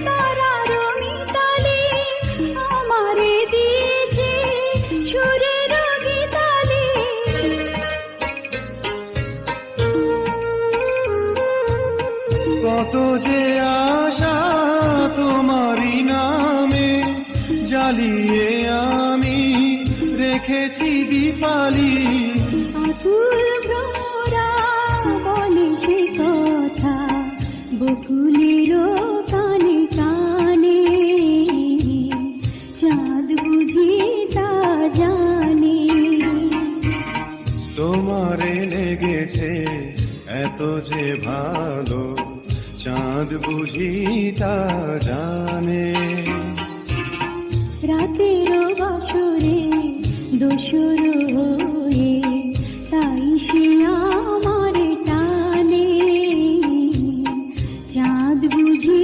তারার মিতালে আমারে দিয়েছে সুরের গীতালে। কত যে আশা তোমারই নামে জ্বালিয়ে আমি রেখেছি দীপালি। আকুল ভ্রমরা বলে সে কথা বকুলের কানে কানে, চাঁদ বুঝি তা জানে। তোমারে লেগেছে এত যে ভালো, চাঁদ বুঝি তা জানে। রাতের বাসরে দোসর হয়ে তাই সে আমারে টানে, চাঁদ বুঝি